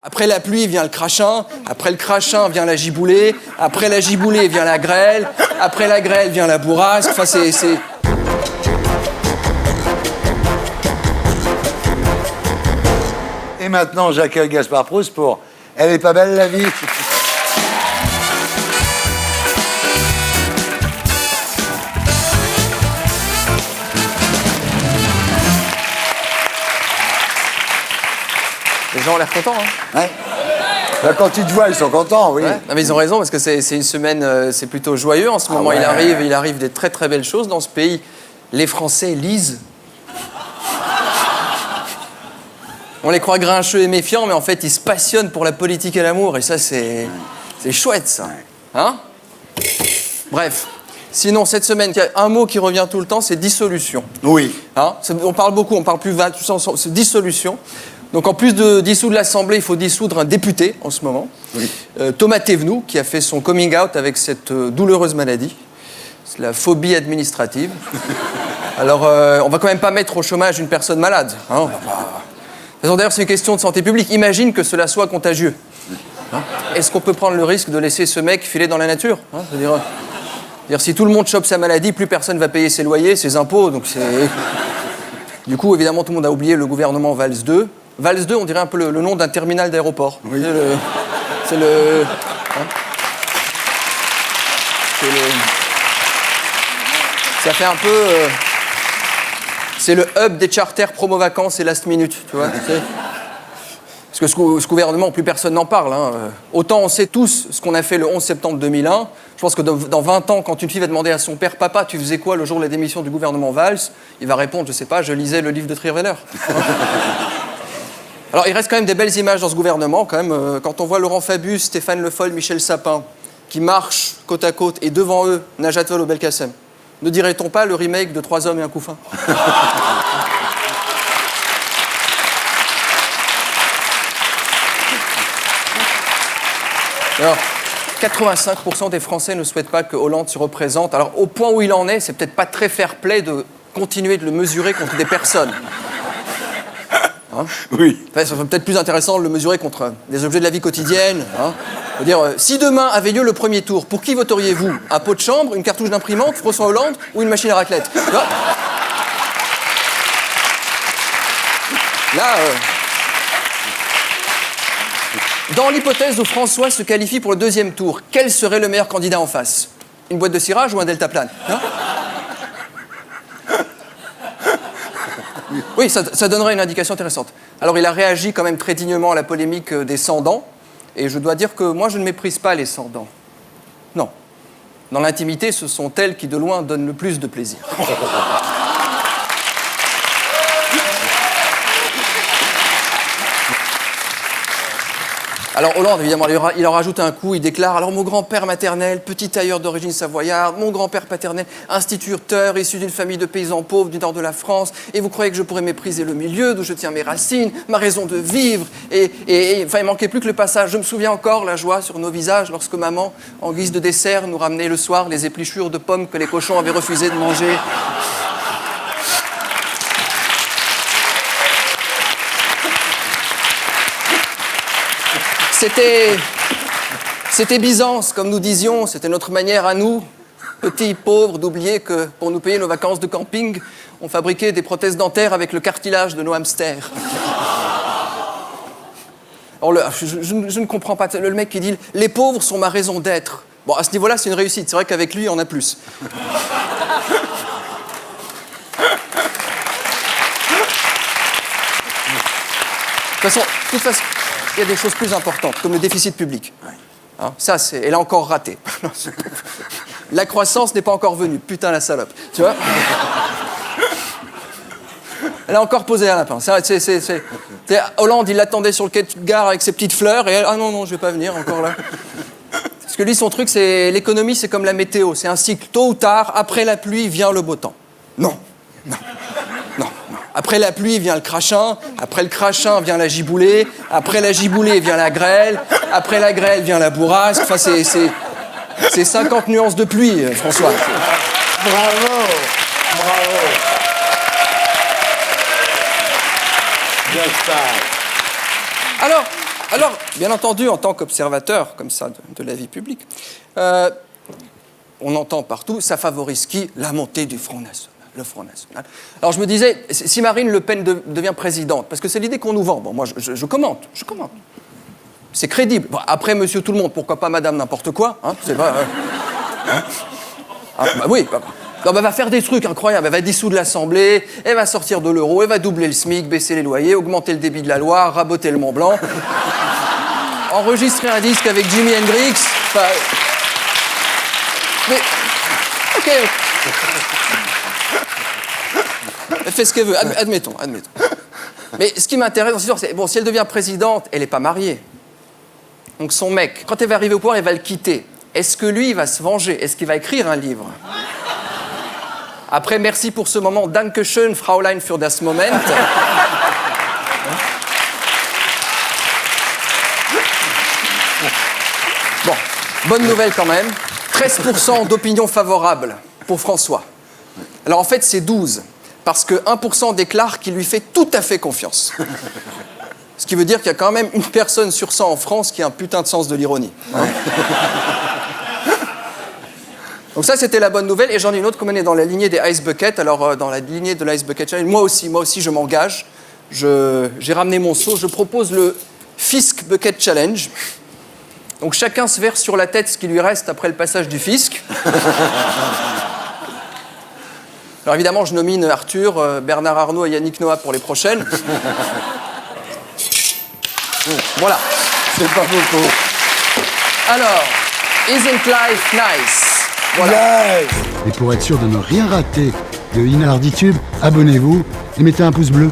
Après la pluie vient le crachin, après le crachin vient la giboulée, après la giboulée vient la grêle, après la grêle vient la bourrasque, enfin c'est... Et maintenant, j'accueille Gaspard Proust pour « Elle est pas belle la vie ». Les gens ont l'air contents, hein. Ouais. Là, quand ils te voient, ils sont contents, oui. Ouais. Non, mais ils ont raison, parce que c'est une semaine, c'est plutôt joyeux. En ce moment, ouais. il arrive des très très belles choses dans ce pays. Les Français lisent. On les croit grincheux et méfiants, mais en fait, ils se passionnent pour la politique et l'amour. Et ça, c'est chouette, ça. Hein? Bref. Sinon, cette semaine, il y a un mot qui revient tout le temps, c'est dissolution. Oui. Hein? On parle beaucoup, on parle plus c'est dissolution. Donc en plus de dissoudre l'Assemblée, il faut dissoudre un député en ce moment. Oui. Thomas Thévenoud, qui a fait son coming out avec cette douloureuse maladie. C'est la phobie administrative. Alors, on va quand même pas mettre au chômage une personne malade. Hein? D'ailleurs, c'est une question de santé publique. Imagine que cela soit contagieux. Hein? Est-ce qu'on peut prendre le risque de laisser ce mec filer dans la nature? Hein? C'est-à-dire, si tout le monde chope sa maladie, plus personne va payer ses loyers, ses impôts. Donc c'est... Du coup, évidemment, tout le monde a oublié le gouvernement Valls 2. Valls 2, on dirait un peu le nom d'un terminal d'aéroport. Oui. C'est le... Hein? Ça fait un peu... C'est le hub des charters promo-vacances et last minute, tu vois. Parce que ce gouvernement, plus personne n'en parle. Hein. Autant on sait tous ce qu'on a fait le 11 septembre 2001. Je pense que dans 20 ans, quand une fille va demander à son père « Papa, tu faisais quoi le jour de la démission du gouvernement Valls ?» Il va répondre « Je sais pas, je lisais le livre de Trierweiler. » Alors, il reste quand même des belles images dans ce gouvernement, quand même. Quand on voit Laurent Fabius, Stéphane Le Foll, Michel Sapin, qui marchent côte à côte, et devant eux, Najat Vallaud-Belkacem. Ne dirait-on pas le remake de 3 hommes et un couffin? Alors, 85% des Français ne souhaitent pas que Hollande se représente. Alors, au point où il en est, c'est peut-être pas très fair-play de continuer de le mesurer contre des personnes. Hein? Oui. Enfin, ça serait peut-être plus intéressant de le mesurer contre des objets de la vie quotidienne. Hein? Je veux dire, si demain avait lieu le premier tour, pour qui voteriez-vous? Un pot de chambre, une cartouche d'imprimante, François Hollande ou une machine à raclette? Là, dans l'hypothèse où François se qualifie pour le deuxième tour, quel serait le meilleur candidat en face? Une boîte de cirage ou un deltaplane? Hein? Oui, ça donnerait une indication intéressante. Alors, il a réagi quand même très dignement à la polémique des sans-dents. Et je dois dire que moi, je ne méprise pas les sans-dents. Non. Dans l'intimité, ce sont elles qui, de loin, donnent le plus de plaisir. Alors Hollande, évidemment, il en rajoute un coup, il déclare « Alors mon grand-père maternel, petit tailleur d'origine savoyarde, mon grand-père paternel, instituteur, issu d'une famille de paysans pauvres du nord de la France, et vous croyez que je pourrais mépriser le milieu d'où je tiens mes racines, ma raison de vivre ?» Et enfin, il manquait plus que le passage. Je me souviens encore la joie sur nos visages lorsque maman, en guise de dessert, nous ramenait le soir les épluchures de pommes que les cochons avaient refusé de manger. C'était Byzance, comme nous disions, c'était notre manière à nous, petits pauvres, d'oublier que pour nous payer nos vacances de camping, on fabriquait des prothèses dentaires avec le cartilage de nos hamsters. Alors je ne comprends pas, le mec qui dit « Les pauvres sont ma raison d'être ». Bon, à ce niveau-là, c'est une réussite, c'est vrai qu'avec lui, on a plus. De toute façon, il y a des choses plus importantes, comme le déficit public. Hein, ça, elle a encore raté. La croissance n'est pas encore venue. Putain, la salope. Tu vois? Elle a encore posé un lapin. Hollande, il l'attendait sur le quai de gare avec ses petites fleurs, et elle, ah non, je vais pas venir encore là. Parce que lui, son truc, c'est l'économie, c'est comme la météo. C'est un cycle. Tôt ou tard, après la pluie, vient le beau temps. Non. Après la pluie vient le crachin, après le crachin vient la giboulée, après la giboulée vient la grêle, après la grêle vient la bourrasque. Enfin, c'est 50 nuances de pluie, François. Bravo. Alors, Alors, bien entendu, en tant qu'observateur, comme ça, de la vie publique, on entend partout, ça favorise qui? La montée du Front National. Le Front National. Alors je me disais, si Marine Le Pen devient présidente, parce que c'est l'idée qu'on nous vend, bon, moi je commente. C'est crédible. Bon, après, monsieur tout le monde, pourquoi pas madame n'importe quoi, hein, c'est pas... oui, non, elle va faire des trucs incroyables. Elle va dissoudre l'Assemblée, elle va sortir de l'euro, elle va doubler le SMIC, baisser les loyers, augmenter le débit de la Loire, raboter le Mont Blanc, enregistrer un disque avec Jimi Hendrix. Enfin... Mais... Ok. Elle fait ce qu'elle veut, admettons. Mais ce qui m'intéresse dans cette histoire, c'est, bon, si elle devient présidente, elle n'est pas mariée. Donc son mec, quand elle va arriver au pouvoir, elle va le quitter. Est-ce que lui, il va se venger? Est-ce qu'il va écrire un livre? Après, merci pour ce moment. Dankeschön, Fraulein, für das Moment. Bon, bonne nouvelle quand même. 13% d'opinion favorable pour François. Alors en fait, c'est 12%. Parce que 1% déclare qu'il lui fait tout à fait confiance. Ce qui veut dire qu'il y a quand même une personne sur 100 en France qui a un putain de sens de l'ironie. Hein. Donc ça, c'était la bonne nouvelle. Et j'en ai une autre, comme on est dans la lignée des Ice Bucket. Alors, dans la lignée de l'Ice Bucket Challenge, moi aussi, je m'engage. J'ai ramené mon seau. Je propose le Fisk Bucket Challenge. Donc chacun se verse sur la tête ce qui lui reste après le passage du fisc. Alors évidemment, je nomine Arthur, Bernard Arnault et Yannick Noah pour les prochaines. Voilà. C'est pas beaucoup. Alors, Isn't Life Nice? Voilà. Yes. Et pour être sûr de ne rien rater de Inarditube, abonnez-vous et mettez un pouce bleu.